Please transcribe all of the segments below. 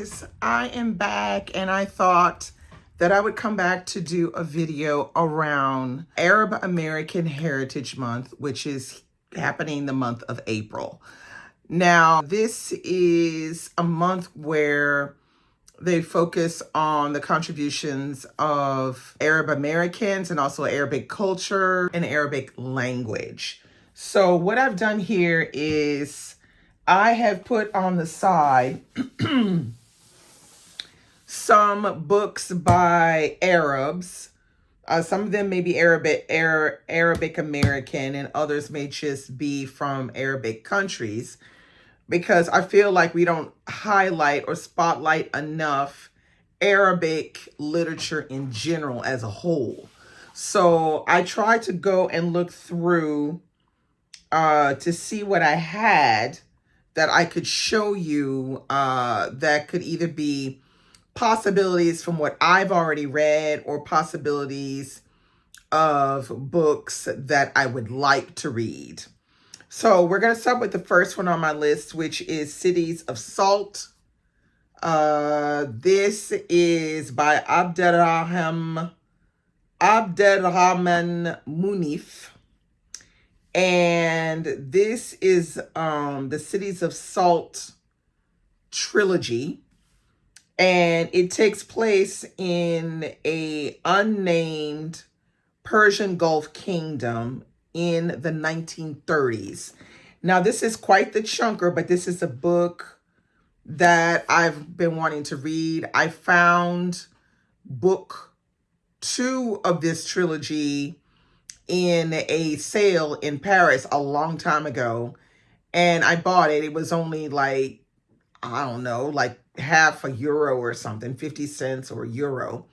guys, I am back and I thought that I would come back to do a video around Arab American Heritage Month, which is happening the month of April. Now, this is a month where they focus on the contributions of Arab Americans and also Arabic culture and Arabic language. So what I've done here is I have put on the side some books by Arabs. Some of them may be Arabic American, and others may just be from Arabic countries, because I feel like we don't highlight or spotlight enough Arabic literature in general as a whole. So I tried to go and look through to see what I had that I could show you that could either be possibilities from what I've already read or possibilities of books that I would like to read. So we're going to start with the first one on my list, which is Cities of Salt. This is by Abderrahman Munif. And this is the Cities of Salt trilogy. And it takes place in a unnamed Persian Gulf kingdom in the 1930s. Now, this is quite the chunker, but this is a book that I've been wanting to read. I found book 2 of this trilogy in a sale in Paris a long time ago, and I bought it. It was only like, I don't know, like half a euro or something, 50 cents or euro.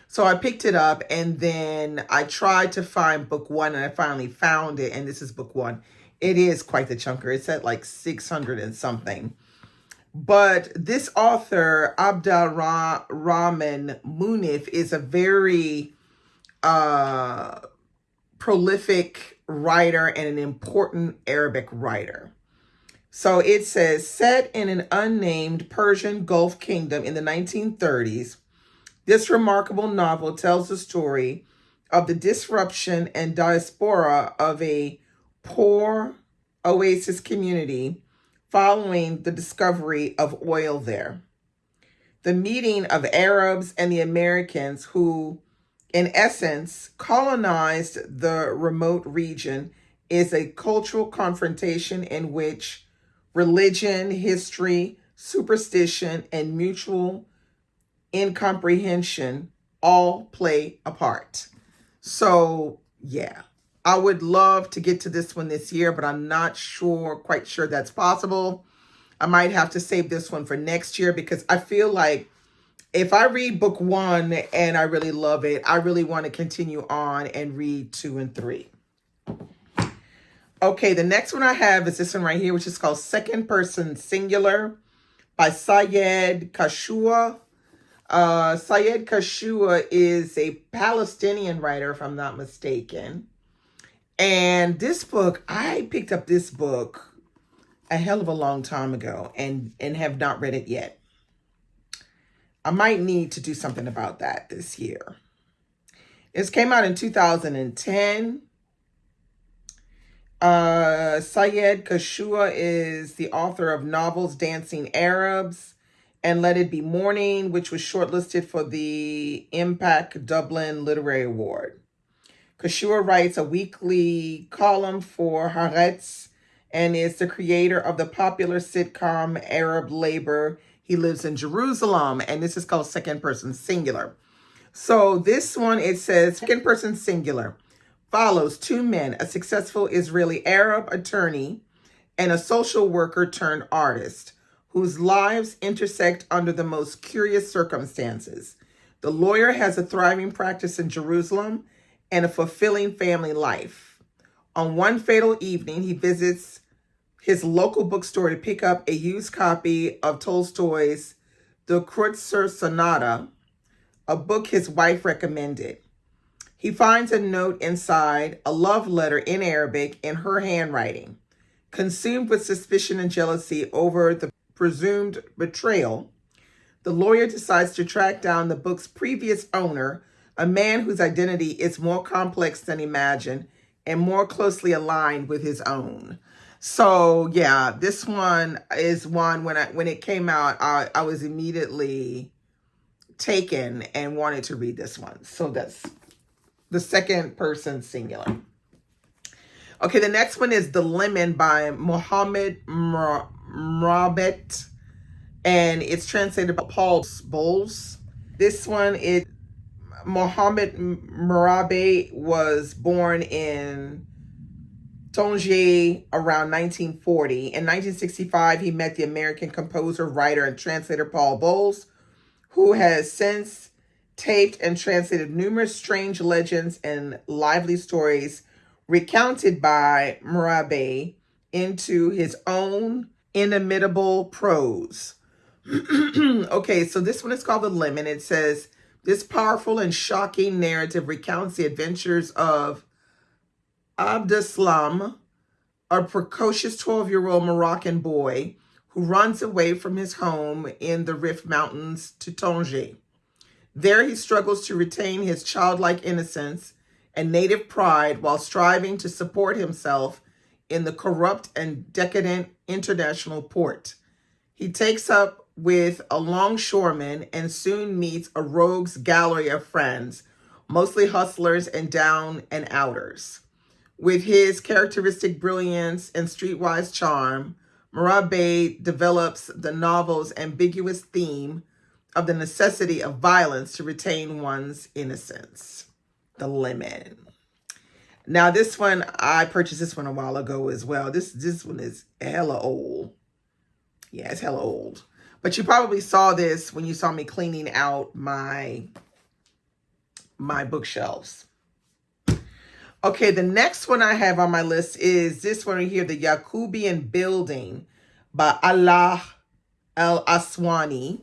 So I picked it up, and then I tried to find book 1, and I finally found it, and this is book 1. It is quite the chunker. It's at like 600 and something. But this author, Abderrahman Munif, is a very prolific writer and an important Arabic writer. So it says, set in an unnamed Persian Gulf kingdom in the 1930s, this remarkable novel tells the story of the disruption and diaspora of a poor oasis community following the discovery of oil there. The meeting of Arabs and the Americans who, in essence, colonized the remote region is a cultural confrontation in which religion, history, superstition, and mutual incomprehension all play a part. So, yeah, I would love to get to this one this year, but I'm not quite sure that's possible. I might have to save this one for next year, because I feel like if I read book 1 and I really love it, I really want to continue on and read 2 and 3. Okay, the next one I have is this one right here, which is called Second Person Singular by Syed Kashua. Syed Kashua is a Palestinian writer, if I'm not mistaken. And this book, I picked up this book a hell of a long time ago and have not read it yet. I might need to do something about that this year. This came out in 2010. Syed Kashua is the author of novels Dancing Arabs and Let It Be Morning, which was shortlisted for the Impact Dublin Literary Award. Kashua writes a weekly column for Haaretz and is the creator of the popular sitcom Arab Labor. He lives in Jerusalem, and this is called Second Person Singular. So this one, it says, Second Person Singular follows 2 men, a successful Israeli Arab attorney and a social worker turned artist, whose lives intersect under the most curious circumstances. The lawyer has a thriving practice in Jerusalem and a fulfilling family life. On one fatal evening, he visits his local bookstore to pick up a used copy of Tolstoy's The Kreutzer Sonata, a book his wife recommended. He finds a note inside, a love letter in Arabic in her handwriting. Consumed with suspicion and jealousy over the presumed betrayal, the lawyer decides to track down the book's previous owner, a man whose identity is more complex than imagined and more closely aligned with his own. So yeah, this one is one when it came out, I was immediately taken and wanted to read this one. So that's the second person singular. Okay, the next one is The Lemon by Mohammed Mrabet, and it's translated by Paul Bowles. This one is Mohammed Mrabe was born in Tanger around 1940. In 1965, he met the American composer, writer, and translator Paul Bowles, who has since taped and translated numerous strange legends and lively stories recounted by Mrabe into his own inimitable prose. Okay, so this one is called The Lemon. It says, this powerful and shocking narrative recounts the adventures of Abdeslam, a precocious 12-year-old Moroccan boy who runs away from his home in the Rif Mountains to Tanger. There he struggles to retain his childlike innocence and native pride while striving to support himself in the corrupt and decadent international port. He takes up with a longshoreman and soon meets a rogues gallery of friends, mostly hustlers and down and outers. With his characteristic brilliance and streetwise charm, Mrabe develops the novel's ambiguous theme of the necessity of violence to retain one's innocence. The Lemon. Now this one, I purchased this one a while ago as well. This one is hella old. Yeah, it's hella old. But you probably saw this when you saw me cleaning out my bookshelves. Okay, the next one I have on my list is this one right here, The Yacoubian Building by Allah al-Aswani,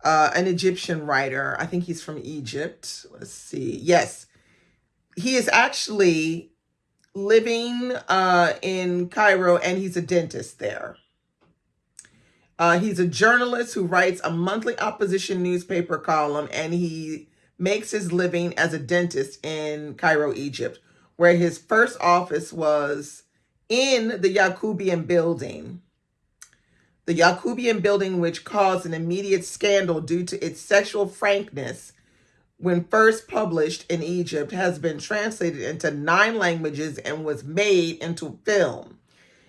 an Egyptian writer. I think he's from Egypt. Let's see. Yes, he is actually living in Cairo, and he's a dentist there. He's a journalist who writes a monthly opposition newspaper column, and he makes his living as a dentist in Cairo, Egypt, where his first office was in the Yacoubian Building. The Yacoubian Building, which caused an immediate scandal due to its sexual frankness when first published in Egypt, has been translated into 9 languages and was made into film.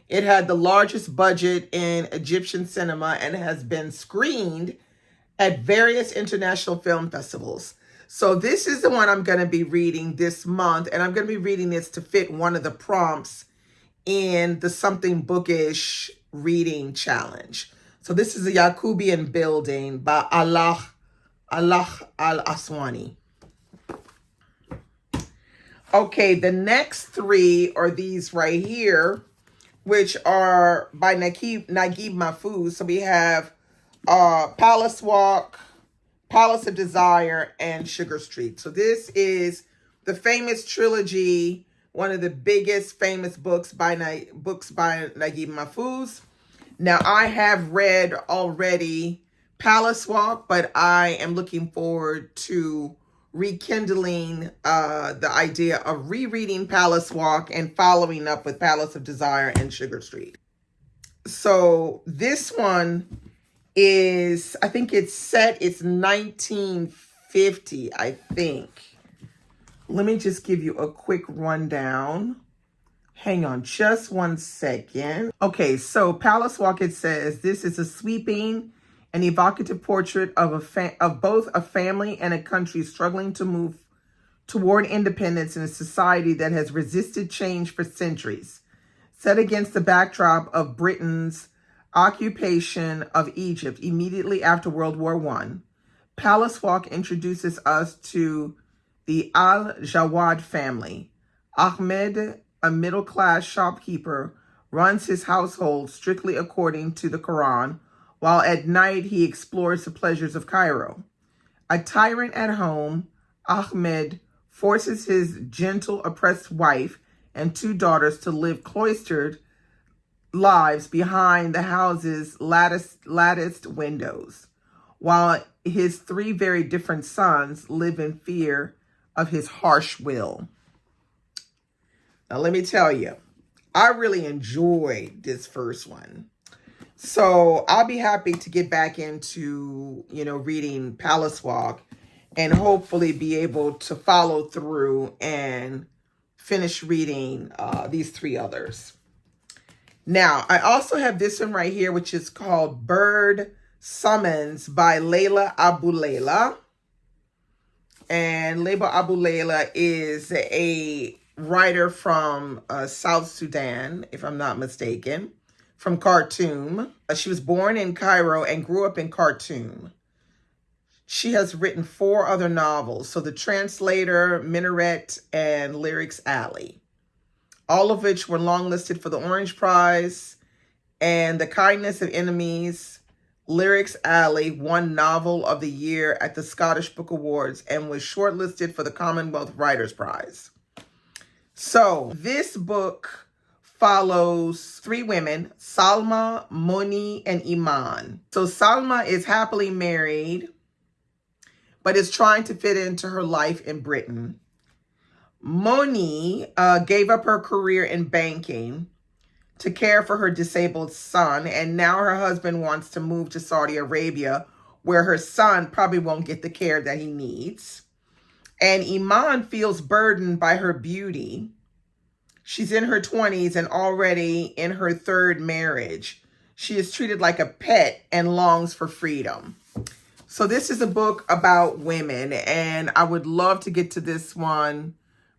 It had the largest budget in Egyptian cinema and has been screened at various international film festivals. So this is the one I'm going to be reading this month, and I'm going to be reading this to fit one of the prompts in the Something Bookish reading challenge. So this is The Yacoubian Building by Allah al-Aswani. Okay, the next 3 are these right here, which are by Naguib Mahfouz. So we have Palace Walk, Palace of Desire, and Sugar Street. So this is the famous trilogy, one of the biggest famous books by Naguib Mahfouz. Now, I have read already Palace Walk, but I am looking forward to rekindling the idea of rereading Palace Walk and following up with Palace of Desire and Sugar Street. So this one is, I think it's 1950, I think. Let me just give you a quick rundown. Hang on just one second. Okay, so Palace Walk, it says, this is a sweeping and evocative portrait of both a family and a country struggling to move toward independence in a society that has resisted change for centuries. Set against the backdrop of Britain's occupation of Egypt immediately after World War I, Palace Walk introduces us to the Al-Jawad family. Ahmed, a middle-class shopkeeper, runs his household strictly according to the Quran, while at night he explores the pleasures of Cairo. A tyrant at home, Ahmed forces his gentle, oppressed wife and 2 daughters to live cloistered lives behind the house's latticed windows. while his three very different sons live in fear of his harsh will. Now, let me tell you, I really enjoyed this first one. So I'll be happy to get back into, reading Palace Walk and hopefully be able to follow through and finish reading these three others. Now, I also have this one right here, which is called Bird Summons by Leila Aboulela. And Leila Aboulela is a writer from South Sudan, if I'm not mistaken, from Khartoum. She was born in Cairo and grew up in Khartoum. She has written 4 other novels, so The Translator, Minaret, and Lyrics Alley, all of which were longlisted for the Orange Prize, and The Kindness of Enemies. Lyrics Alley won Novel of the Year at the Scottish Book Awards and was shortlisted for the Commonwealth Writers' Prize. So this book follows 3 women, Salma, Moni, and Iman. So Salma is happily married, but is trying to fit into her life in Britain. Moni gave up her career in banking to care for her disabled son, and now her husband wants to move to Saudi Arabia, where her son probably won't get the care that he needs. And Iman feels burdened by her beauty. She's in her 20s and already in her 3rd marriage. She is treated like a pet and longs for freedom. So this is a book about women, and I would love to get to this one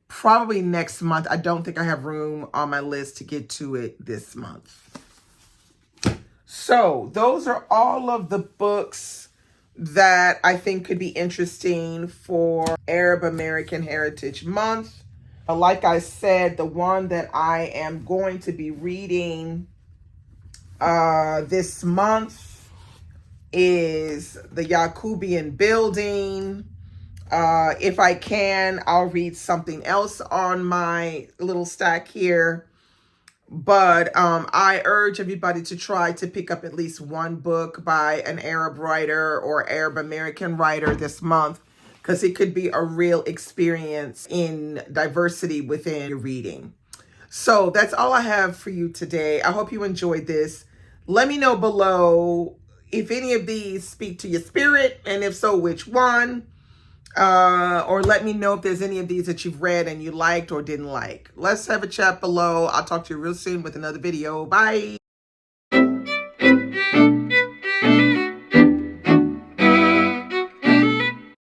probably next month. I don't think I have room on my list to get to it this month. So those are all of the books that I think could be interesting for Arab American Heritage Month. Like I said, the one that I am going to be reading this month is the Yacoubian Building. If I can, I'll read something else on my little stack here. But I urge everybody to try to pick up at least one book by an Arab writer or Arab American writer this month, because it could be a real experience in diversity within your reading. So that's all I have for you today. I hope you enjoyed this. Let me know below if any of these speak to your spirit, and if so, which one. Or let me know if there's any of these that you've read and you liked or didn't like. Let's have a chat below. I'll talk to you real soon with another video. Bye.